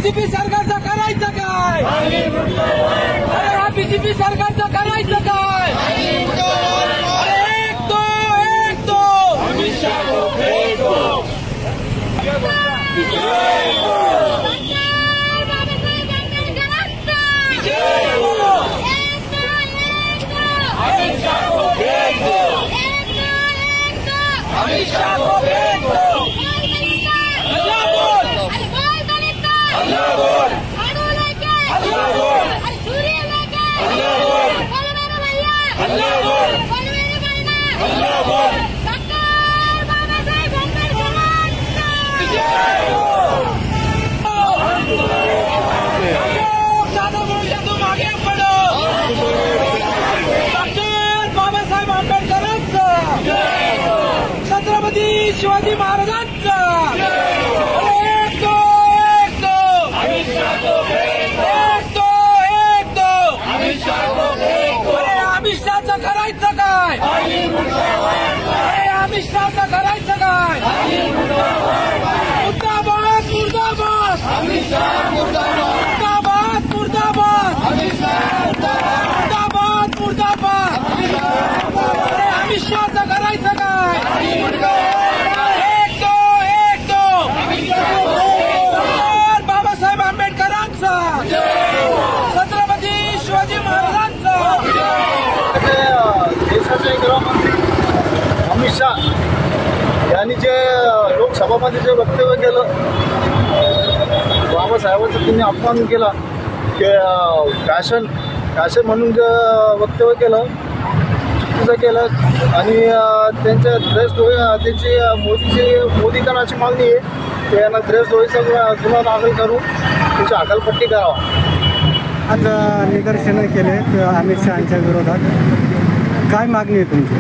BJP सरकारचं करायचं काय? अरे हा बीजेपी सरकारचं करायचं काय? अरे एक दो अमित शाह को भेज दो। अमित शाह को भेज दो। अमित शाह को भेज दो। अल्लाह बोल, अल्लाह बोल, अल्लाह बोल, अल्लाह बोल, अल्लाह बोल, अल्लाह बोल। दादा बोलले तुम आगे पडो। डॉक्टर बाबासाहेब आंबेडकरांचा, छत्रपती शिवाजी महाराजांचा। एक दो अमित शाह को भेज दो। एक दो अमित शाह को भेज दो। अरे अमित शाहचं करायचं काय? अरे अमित शाहचं करायचं काय? मुर्दाबाद मुर्दाबाद अमित शाह मुर्दाबाद मुर्दाबाद अमित शाह मुर्दाबाद मुर्दाबाद। अरे अमित शाहचं करायचं काय? एक दो बाबासाहेब आंबेडकरांचा, छत्रपती शिवाजी महाराजांचा। देशाचे गृहमंत्री अमित शाह यांनी जे लोकसभामध्ये जे वक्तव्य केलं, बाबासाहेबांचा त्यांनी अपमान केला, की फॅशन म्हणून जे वक्तव्य केलं चुकीचं केलं। आणि त्यांच्या त्यांची मोदीकरणाची मागणी आहे की यांना देशद्रोहीचा गुन्हा दाखल करून त्याची हकालपट्टी करावा। आज निदर्शनं केले अमित शहाच्या विरोधात, काय मागणी आहे तुमची?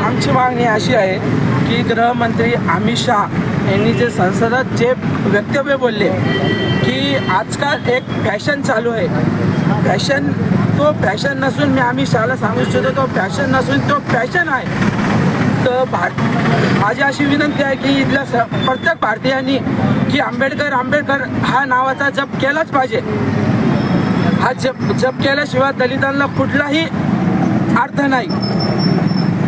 आमची मागणी अशी आहे की गृहमंत्री अमित शाह यांनी जे संसदात जे वक्तव्य बोलले की आजकाल एक फॅशन चालू आहे, तो फॅशन नसून, मी अमित शहाला सांगू इच्छितो तो फॅशन नसून तो फॅशन आहे। तर माझी अशी विनंती आहे की इथल्या प्रत्येक भारतीयांनी की आंबेडकर हा नावाचा जप केलाच पाहिजे। हा जप केल्याशिवाय दलितांना कुठलाही अर्थ नाही।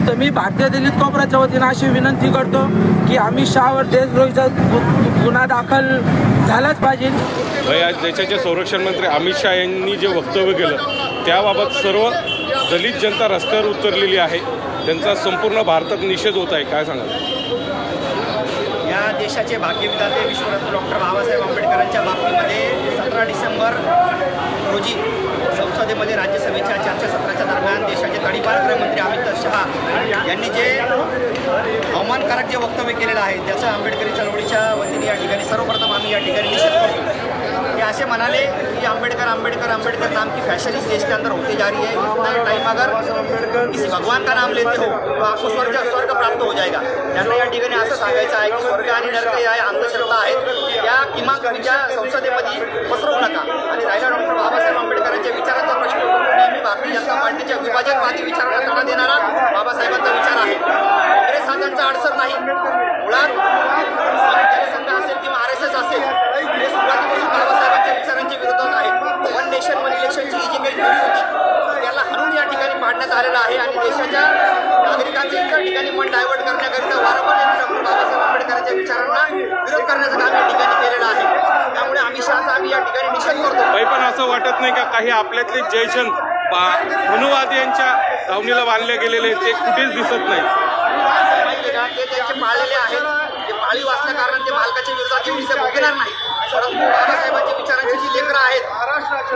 तर मी भारतीय दलित कोपऱ्याच्या वतीनं अशी विनंती करतो की अमित शहावर देशद्रोहीचा गुन्हा दाखल झालाच पाहिजे। आज देशाचे संरक्षण मंत्री अमित शाह यांनी जे वक्तव्य केलं त्याबाबत सर्व दलित जनता रस्त्यावर उतरलेली आहे, त्यांचा संपूर्ण भारतात निषेध होत आहे, काय सांगाल? या देशाचे भाग्यविधाते विश्वरत्न डॉक्टर बाबासाहेब आंबेडकरांच्या बाबतीमध्ये 17 डिसेंबर रोजी संसदेमध्ये राज्यसभेच्या चर्चासत्राच्या दरम्यान देशाचे तडीपार गृहमंत्री अमित शहा यांनी जे अवमानकारक जे वक्तव्य केलेलं आहे त्याचं आंबेडकरी चळवळीच्या वतीने या ठिकाणी सर्वप्रथम आम्ही या ठिकाणी निषेध करतो। ते असे म्हणाले कि आंबेडकर नाम की फैशन इस देश के अंदर होती जा रही है। इतना टाइम अगर किसी भगवान का नाम लेते हो तो आपको स्वर्ग प्राप्त हो जाएगा। त्यांना या ठिकाणी असं सांगायचं आहे की स्वर्ग आणि नरक या अंधश्रद्धा आहेत, या किमान तुमच्या संसदेमध्ये पसरवू नका। आणि राहिला डॉक्टर बाबासाहेब आंबेडकरांच्या विचारांचा प्रश्न, नेहमी भारतीय जनता पार्टीच्या विभाजनवादी विचारांना तडा देणारा बाबासाहेबांचा विचार आहे। काँग्रेस हा त्यांचा अडसर नाही, मुळात जनसंघ असेल किंवा RSS असेल हे सुरुवातीपासून बाबासाहेबांच्या विचारांच्या विरोधात आहे। वन नेशन वन इलेक्शनची ही जी काही थेअरी होती त्याला हरून या ठिकाणी पाडण्यात आलेलं आहे आणि देशाच्या नागरिकांचे इतर ठिकाणी मन डायव्हर्ट करण्याकरिता वारंवार डॉक्टर बाबासाहेब आंबेडकरांच्या विचारांना विरोध करण्याचं काम या ठिकाणी केलेलं आहे। त्यामुळे अमित शहाचा आम्ही या ठिकाणी निषेध करतो। पण असं वाटत नाही का काही आपल्यातले जयचंद मनुवादी यांच्या धावणीला बांधले गेलेले ते कुठेच दिसत नाही? माहिती का, ते त्यांचे पाळलेले आहेत, ते पाळीव असल्या कारण ते मालकाच्या विरोधात येऊन इथे भोगणार नाही। परंतु बाबासाहेबांच्या विचारांची जी लेकरं आहेत,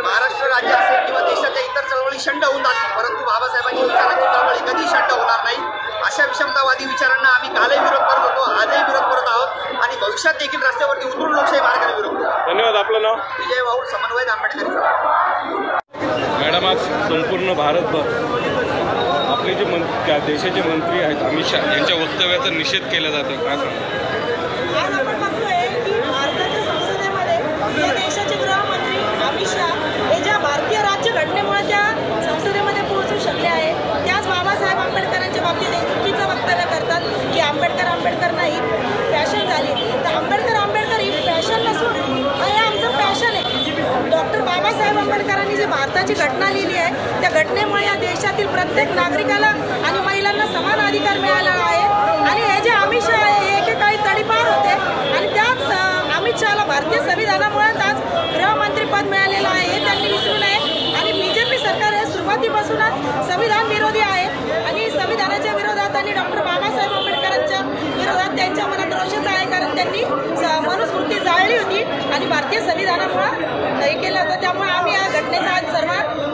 महाराष्ट्र राज्य असेल किंवा देशाच्या इतर चळवळी शंड होऊन जातील, परंतु बाबासाहेबांच्या विचारांची चळवळी कधी शंड होणार नाही। अशा विषमतावादी विचारांना आम्ही कालही विरोध करत होतो, आजही विरोध करत आहोत आणि भविष्यात देखील रस्त्यावरती उतरून लोकशाही मार्गाने विरोध करू। धन्यवाद। आपलं नाव? विजय वाऊड, समन्वयक आंबेडकरी। मॅडम, आज संपूर्ण भारतभर आपले जे देशाचे मंत्री आहेत अमित शाह यांच्या वक्तव्याचा निषेध केला जातो, काय सांगा? आज आपण बघतोय की भारताच्या संसदेमध्ये देशाचे गृहमंत्री अमित शाह हे ज्या भारतीय राज्यघटनेमुळे त्या संसदेमध्ये पोहोचू शकले आहे, त्याच बाबासाहेब आंबेडकरांच्या बाबतीत एक चुकीचं वक्तव्य करतात की आंबेडकर नाही फॅशन झाली। तर आंबेडकर ही फॅशन नसून हे आमचं पॅशन आहे। महत्त्वाची घटना लिहिली आहे. त्या घटनेमुळे या देशातील प्रत्येक नागरिकाला आणि महिलांना समान अधिकार मिळालेला आहे. आणि हे जे अमित शहा आहे हे एकेकाळी तडीपार होते आणि त्याच अमित शहाला भारतीय संविधानामुळेच आज गृहमंत्रीपद मिळालेलं आहे हे त्यांनी विसरू नये. आणि BJP सरकार हे सुरुवातीपासूनच संविधान विरोधी आहे आणि संविधानाच्या विरोधात आणि डॉक्टर बाबासाहेब आंबेडकरांच्या विरोधात त्यांच्या मनात रोषच आहे, कारण त्यांनी मनुस्मृती जाळली होती आणि भारतीय संविधानामुळं हे केलं होतं. त्यामुळे आम्ही या घटनेचा आज सर्व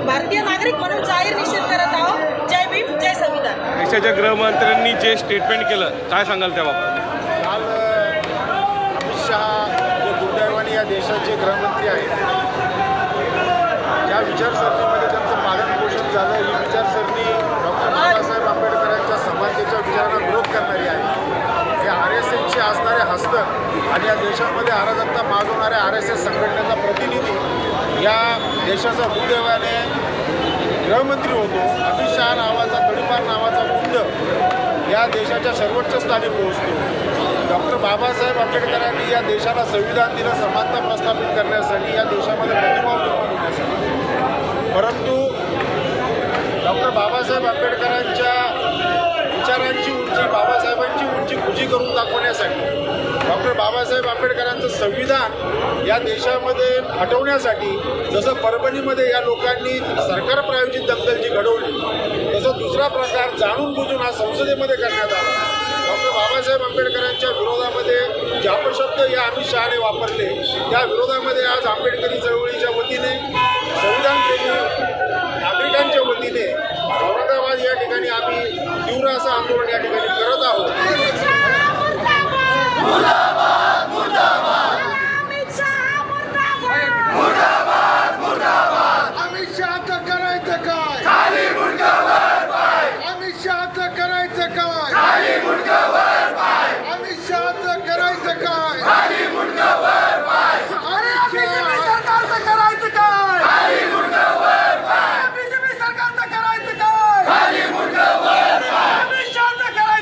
भारतीय नागरिक म्हणून जाहीर निषेध करत आहोत. जय भीम, जय संविधान. देशाच्या गृहमंत्र्यांनी जे स्टेटमेंट केलं काय सांगाल त्याबाबत? काल अमित शहा जे दुर्दैवाने या देशाचे गृहमंत्री आहेत, या विचारसरणीमध्ये त्यांचं पालनपोषण झालं. ही विचारसरणी डॉक्टर बाबासाहेब आंबेडकरांच्या समानतेच्या विचारांना विरोध करणारी आहे. हे RSSचे असणारे हस्तक आणि या देशामध्ये अराजकता मागवणाऱ्या RSS संघटनेचा प्रतिनिधी या देशाचा दुर्दैवाने गृहमंत्री होतो. अमित शहा नावाचा तडीपार नावाचा गुंड या देशाच्या सर्वोच्च स्थानी पोहोचतो. डॉक्टर बाबासाहेब आंबेडकरांनी या देशाला संविधान दिलं समानता प्रस्थापित करण्यासाठी, या देशामध्ये प्रतिभाव निर्माण होण्यासाठी. परंतु डॉक्टर बाबासाहेब आंबेडकरांच्या विचारांची उंची, बाबासाहेबांची उंची खुजी करून दाखवण्यासाठी, डॉक्टर बाबासाहेब आंबेडकरांचं संविधान या देशामध्ये हटवण्यासाठी, जसं परभणीमध्ये या लोकांनी सरकार प्रायोजित दंगल जी घडवली, तसं दुसरा प्रकार जाणून बुजून हा संसदेमध्ये करण्यात आला. डॉक्टर बाबासाहेब आंबेडकरांच्या विरोधामध्ये जे अपशब्द या अमित शहाने वापरले, त्या विरोधामध्ये आज आंबेडकरी चळवळीच्या वतीने, संविधानप्रेमी नागरिकांच्या वतीने औरंगाबाद या ठिकाणी आम्ही तीव्र असं आंदोलन या ठिकाणी करत आहोत. अमित शहाचं करायचं काय? अमित शहाचं करायचं काय? अमित शहाचं करायचं काय? अरे BJP सरकारचं करायचं काय? BJP सरकारचं करायचं काय? अमित शहाचं करायचं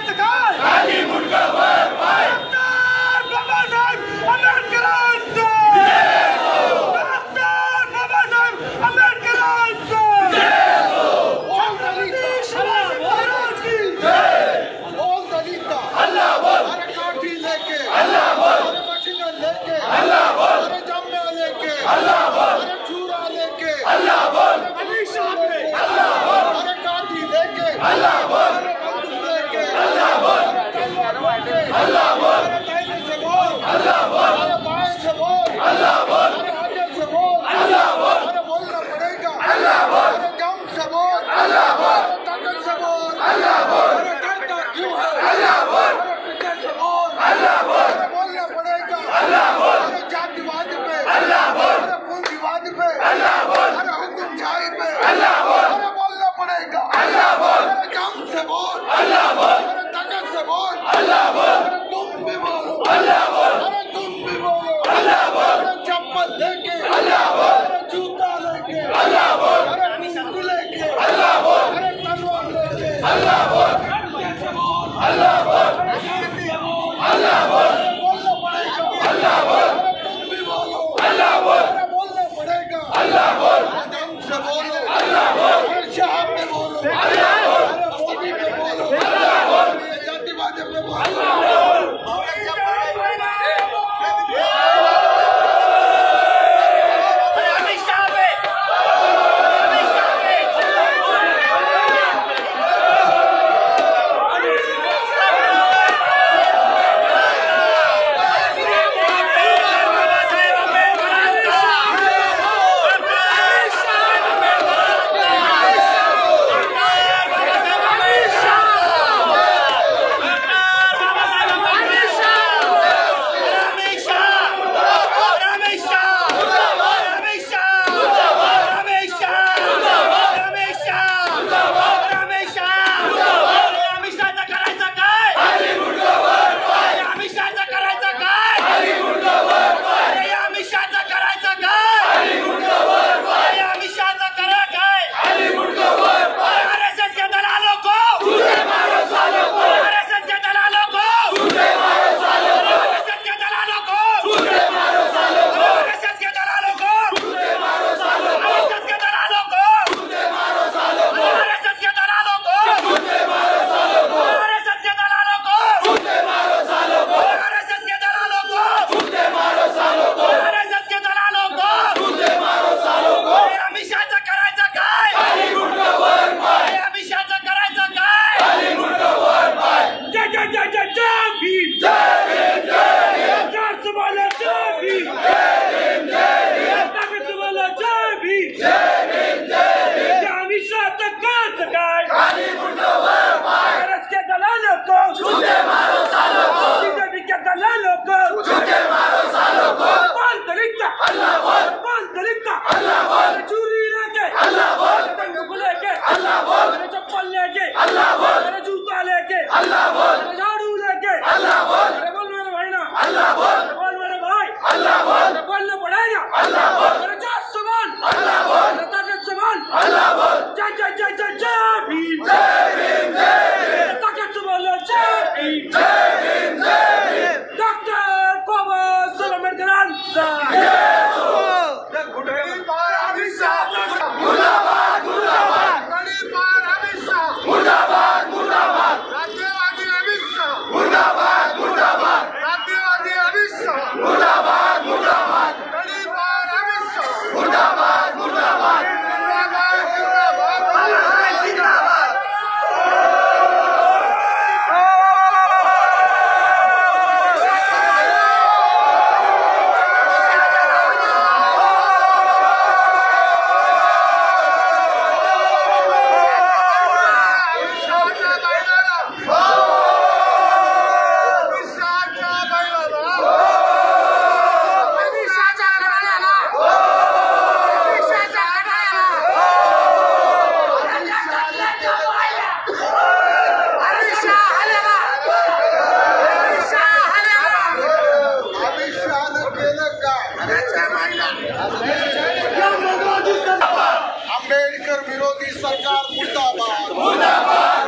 मुर्दाबाद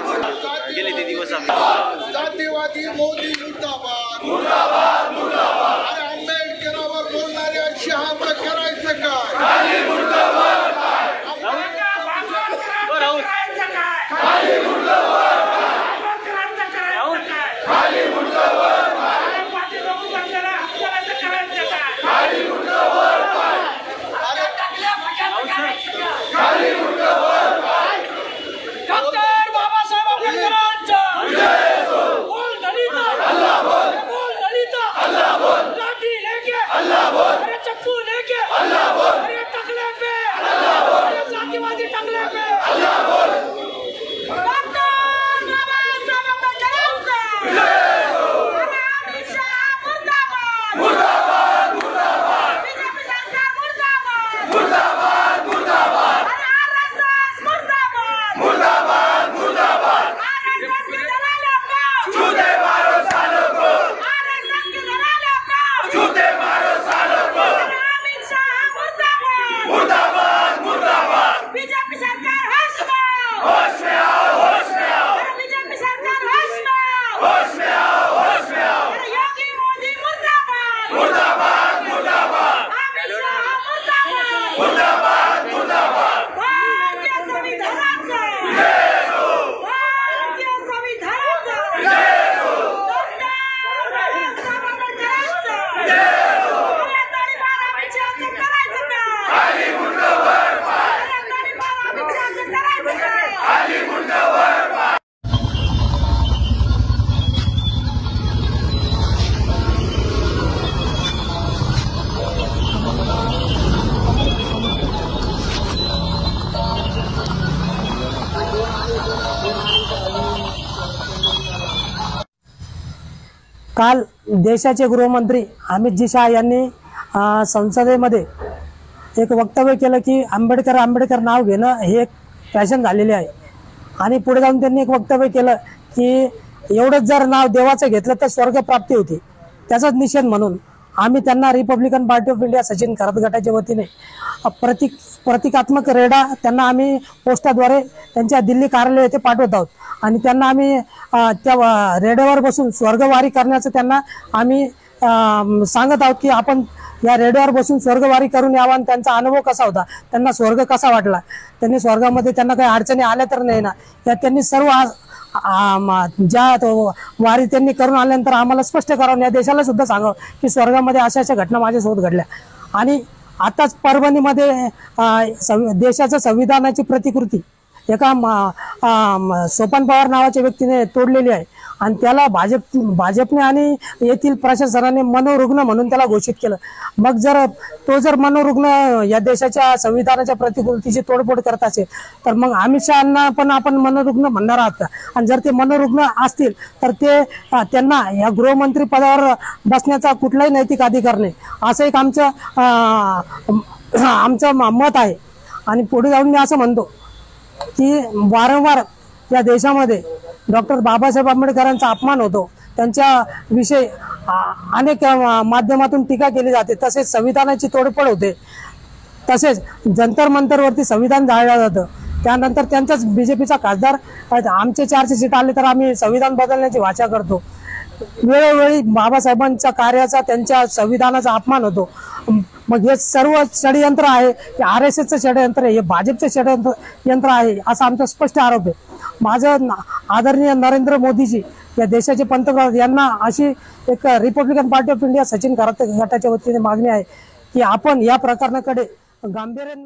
जातीवादी मोदी मुर्दाबाद अरे आंबेडकरांवर बोलणाऱ्या शहाचं करायचं काय? काल देशाचे गृहमंत्री अमित जी शाह यांनी संसदेमध्ये एक वक्तव्य केलं की आंबेडकर नाव घेणं हे एक फॅशन झालेली आहे आणि पुढे जाऊन त्यांनी एक वक्तव्य केलं की एवढंच जर नाव देवाचं घेतलं तर स्वर्गप्राप्ती होती। त्याचाच निषेध म्हणून आम्ही त्यांना Republican party of India Sachin Kharat गटाच्या वतीने प्रतिकात्मक रेडा त्यांना आम्ही पोस्टाद्वारे त्यांच्या दिल्ली कार्यालय येथे पाठवत आहोत आणि त्यांना आम्ही त्या रेड्यावर बसून स्वर्गवारी करण्याचं त्यांना आम्ही सांगत आहोत की आपण या रेड्यावर बसून स्वर्गवारी करून यावा आणि त्यांचा अनुभव कसा होता, त्यांना स्वर्ग कसा वाटला, त्यांनी स्वर्गामध्ये त्यांना काही अडचणी आल्या तर नाही ना, या त्यांनी सर्व ज्या वारी त्यांनी करून आल्यानंतर आम्हाला स्पष्ट करावं, या देशाला सुद्धा सांगावं की स्वर्गामध्ये अशा अशा घटना माझ्यासोबत घडल्या। आणि आताच परभणीमध्ये देशाच्या संविधानाची प्रतिकृती एका सोपान पवार नावाच्या व्यक्तीने तोडलेली आहे आणि त्याला भाजपने आणि येथील प्रशासनाने मनोरुग्ण म्हणून त्याला घोषित केलं। मग जर मनोरुग्ण या देशाच्या संविधानाच्या प्रतिकृतीची तोडफोड करत असेल तर मग अमित शहांना पण आपण मनोरुग्ण म्हणणार आहात का? आणि जर ते मनोरुग्ण असतील तर त्यांना या गृहमंत्री पदावर बसण्याचा कुठलाही नैतिक अधिकार नाही, असं एक आमचं मत आहे। आणि पुढे जाऊन मी असं म्हणतो की वारंवार या देशामध्ये डॉक्टर बाबासाहेब आंबेडकरांचा अपमान होतो, त्यांच्या विषयी अनेक माध्यमातून टीका केली जाते, तसेच संविधानाची तोडफोड होते, तसेच जंतर मंतरवरती संविधान जाळलं जातं, त्यानंतर त्यांचाच बीजेपीचा खासदार आमचे 400 सीट आले तर आम्ही संविधान बदलण्याची वाचा करतो। वेळोवेळी बाबासाहेबांच्या कार्याचा त्यांच्या संविधानाचा अपमान होतो। मग हे सर्व षडयंत्र आहे, हे RSSचं षडयंत्र आहे, हे भाजपचं षडयंत्र आहे असा आमचा स्पष्ट आरोप आहे। माझं आदरणीय नरेंद्र मोदीजी या देशाचे पंतप्रधान यांना अशी एक Republican party of India Sachin Kharat गटाच्या वतीने मागणी आहे की आपण या प्रकरणाकडे गांभीर्याने